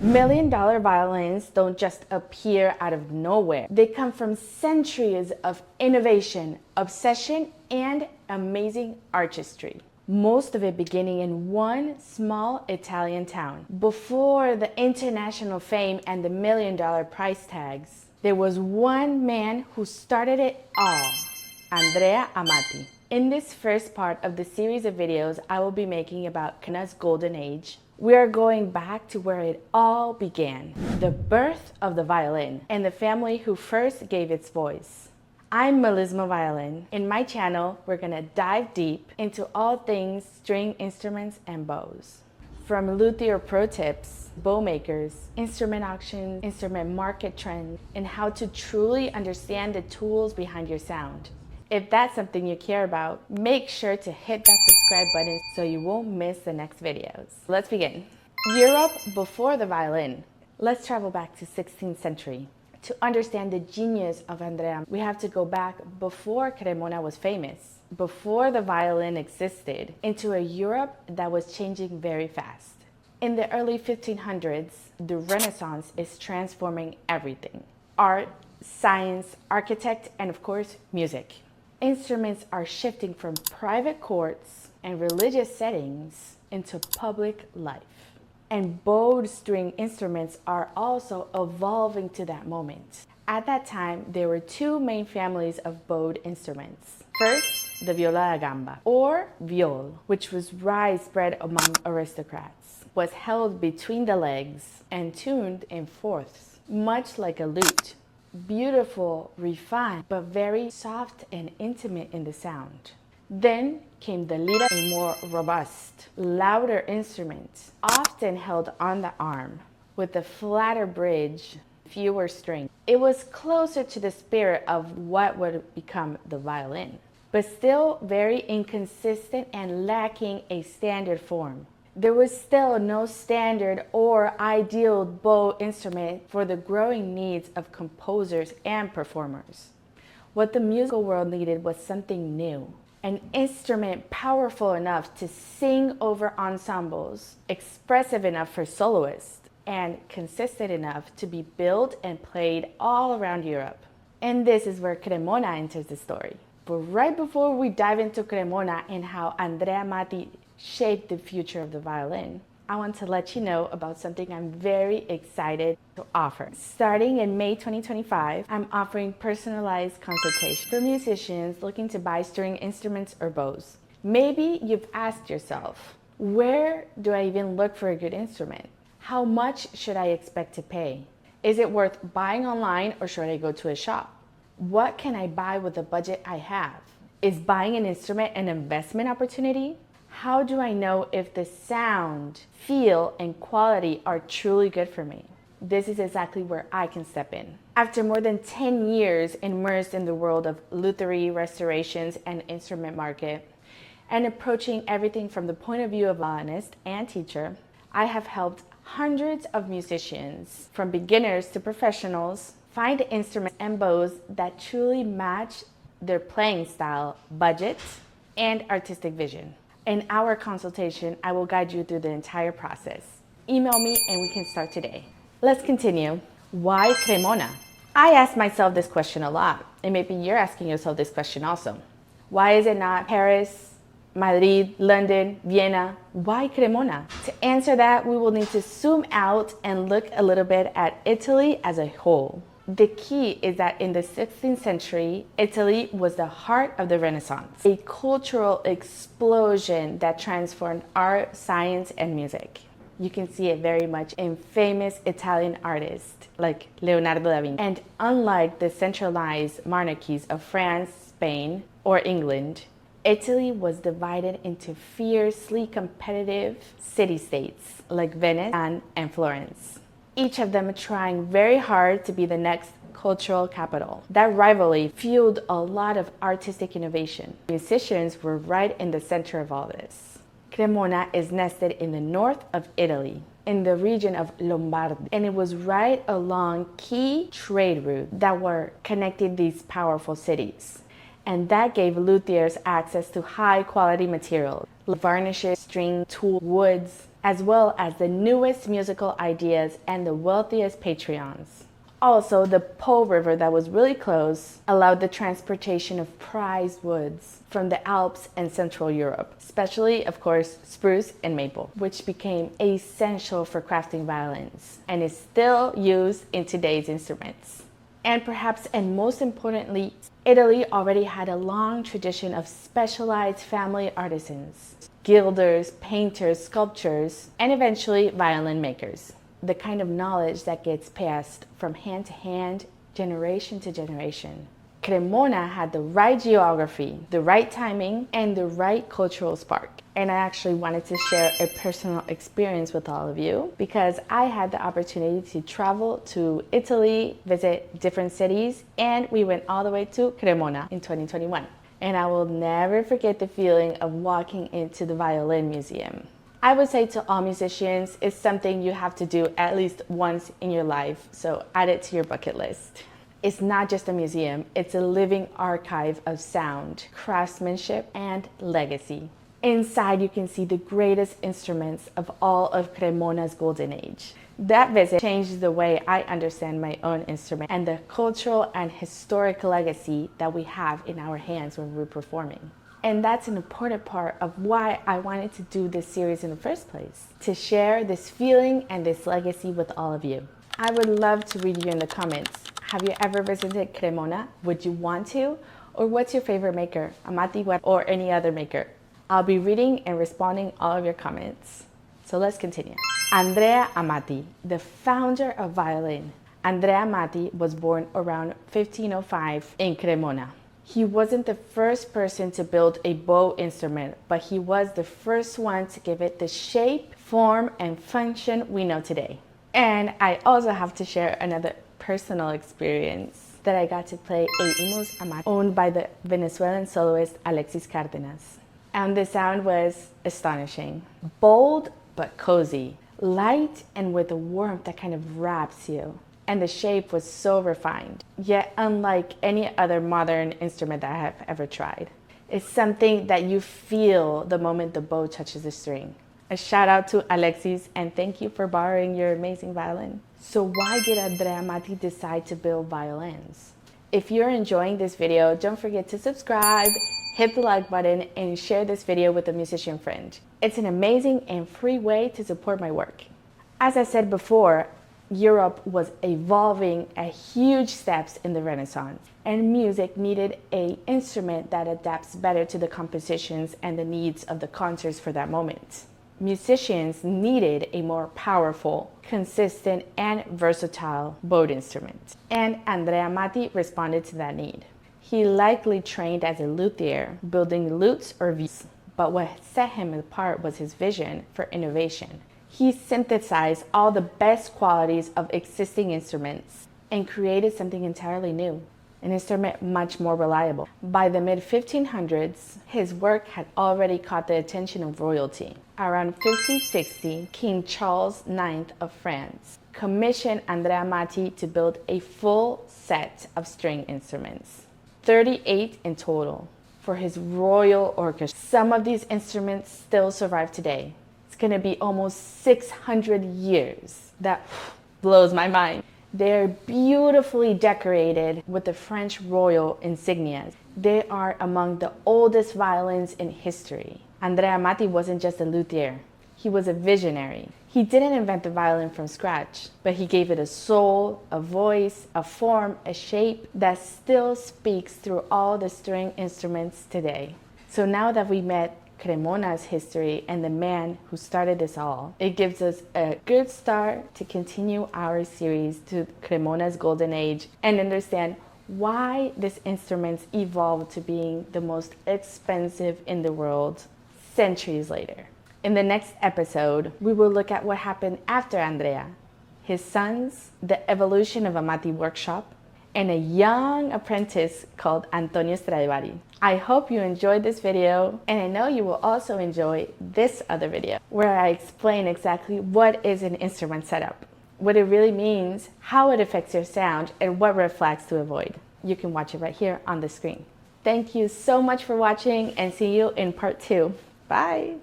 Million-dollar violins don't just appear out of nowhere. They come from centuries of innovation, obsession, and amazing artistry. Most of it beginning in one small Italian town. Before the international fame and the million-dollar price tags, there was one man who started it all, Andrea Amati. In this first part of the series of videos I will be making about Cremona's golden age, we are going back to where it all began, the birth of the violin and the family who first gave its voice. I'm Melisma Violin. In my channel, we're gonna dive deep into all things string instruments and bows. From luthier pro tips, bow makers, instrument auctions, instrument market trends, and how to truly understand the tools behind your sound. If that's something you care about, make sure to hit that subscribe button so you won't miss the next videos. Let's begin. Europe before the violin. Let's travel back to 16th century. To understand the genius of Andrea, we have to go back before Cremona was famous, before the violin existed, into a Europe that was changing very fast. In the early 1500s, the Renaissance is transforming everything. Art, science, architect, and of course, music. Instruments are shifting from private courts and religious settings into public life. And bowed string instruments are also evolving to that moment. At that time, there were two main families of bowed instruments. First, the viola da gamba, or viol, which was rice bred among aristocrats, was held between the legs and tuned in fourths, much like a lute. Beautiful, refined, but very soft and intimate in the sound. Then came the lira, a more robust, louder instrument, often held on the arm, with a flatter bridge, fewer strings. It was closer to the spirit of what would become the violin, but still very inconsistent and lacking a standard form. There was still no standard or ideal bow instrument for the growing needs of composers and performers. What the musical world needed was something new. An instrument powerful enough to sing over ensembles, expressive enough for soloists, and consistent enough to be built and played all around Europe. And this is where Cremona enters the story. But right before we dive into Cremona and how Andrea Amati shaped the future of the violin, I want to let you know about something I'm very excited to offer. Starting in May 2025, I'm offering personalized consultation for musicians looking to buy string instruments or bows. Maybe you've asked yourself, where do I even look for a good instrument? How much should I expect to pay? Is it worth buying online or should I go to a shop? What can I buy with the budget I have? Is buying an instrument an investment opportunity? How do I know if the sound, feel, and quality are truly good for me? This is exactly where I can step in. After more than 10 years immersed in the world of luthiery, restorations, and instrument market, and approaching everything from the point of view of a violinist and teacher, I have helped hundreds of musicians, from beginners to professionals, find instruments and bows that truly match their playing style, budget, and artistic vision. In our consultation, I will guide you through the entire process. Email me and we can start today. Let's continue. Why Cremona? I ask myself this question a lot, and maybe you're asking yourself this question also. Why is it not Paris, Madrid, London, Vienna? Why Cremona? To answer that, we will need to zoom out and look a little bit at Italy as a whole. The key is that in the 16th century, Italy was the heart of the Renaissance, a cultural explosion that transformed art, science, and music. You can see it very much in famous Italian artists like Leonardo da Vinci. And unlike the centralized monarchies of France, Spain, or England, Italy was divided into fiercely competitive city-states like Venice and Florence, each of them trying very hard to be the next cultural capital. That rivalry fueled a lot of artistic innovation. Musicians were right in the center of all this. Cremona is nested in the north of Italy, in the region of Lombardy, and it was right along key trade routes that were connecting these powerful cities. And that gave luthiers access to high quality materials, like varnishes, string, tools, woods, as well as the newest musical ideas and the wealthiest patrons. Also, the Po River that was really close allowed the transportation of prized woods from the Alps and Central Europe, especially, of course, spruce and maple, which became essential for crafting violins and is still used in today's instruments. And perhaps, and most importantly, Italy already had a long tradition of specialized family artisans, gilders, painters, sculptors, and eventually violin makers. The kind of knowledge that gets passed from hand to hand, generation to generation. Cremona had the right geography, the right timing, and the right cultural spark. And I actually wanted to share a personal experience with all of you because I had the opportunity to travel to Italy, visit different cities, and we went all the way to Cremona in 2021. And I will never forget the feeling of walking into the Violin Museum. I would say to all musicians, it's something you have to do at least once in your life, so add it to your bucket list. It's not just a museum, it's a living archive of sound, craftsmanship, and legacy. Inside, you can see the greatest instruments of all of Cremona's golden age. That visit changed the way I understand my own instrument and the cultural and historic legacy that we have in our hands when we're performing. And that's an important part of why I wanted to do this series in the first place, to share this feeling and this legacy with all of you. I would love to read you in the comments. Have you ever visited Cremona? Would you want to? Or what's your favorite maker, Amati or any other maker? I'll be reading and responding all of your comments. So let's continue. Andrea Amati, the founder of violin. Andrea Amati was born around 1505 in Cremona. He wasn't the first person to build a bow instrument, but he was the first one to give it the shape, form, and function we know today. And I also have to share another personal experience that I got to play a Imus Amati owned by the Venezuelan soloist Alexis Cardenas. And the sound was astonishing. Bold but cozy, light and with a warmth that kind of wraps you. And the shape was so refined, yet unlike any other modern instrument that I have ever tried. It's something that you feel the moment the bow touches the string. A shout out to Alexis and thank you for borrowing your amazing violin. So why did Andrea Amati decide to build violins? If you're enjoying this video, don't forget to subscribe, hit the like button, and share this video with a musician friend. It's an amazing and free way to support my work. As I said before, Europe was evolving at huge steps in the Renaissance, and music needed an instrument that adapts better to the compositions and the needs of the concerts for that moment. Musicians needed a more powerful, consistent, and versatile bowed instrument, and Andrea Amati responded to that need. He likely trained as a luthier, building lutes or viols, but what set him apart was his vision for innovation. He synthesized all the best qualities of existing instruments and created something entirely new, an instrument much more reliable. By the mid-1500s, his work had already caught the attention of royalty. Around 1560, King Charles IX of France commissioned Andrea Amati to build a full set of string instruments, 38 in total, for his royal orchestra. Some of these instruments still survive today. Going to be almost 600 years. That blows my mind. They're beautifully decorated with the French royal insignias. They are among the oldest violins in history. Andrea Amati wasn't just a luthier. He was a visionary. He didn't invent the violin from scratch, but he gave it a soul, a voice, a form, a shape that still speaks through all the string instruments today. So now that we met Cremona's history and the man who started this all, it gives us a good start to continue our series to Cremona's golden age and understand why these instruments evolved to being the most expensive in the world centuries later. In the next episode, we will look at what happened after Andrea, his sons, the evolution of Amati workshop, and a young apprentice called Antonio Stradivari. I hope you enjoyed this video, and I know you will also enjoy this other video where I explain exactly what is an instrument setup, what it really means, how it affects your sound, and what red flags to avoid. You can watch it right here on the screen. Thank you so much for watching and see you in part 2. Bye!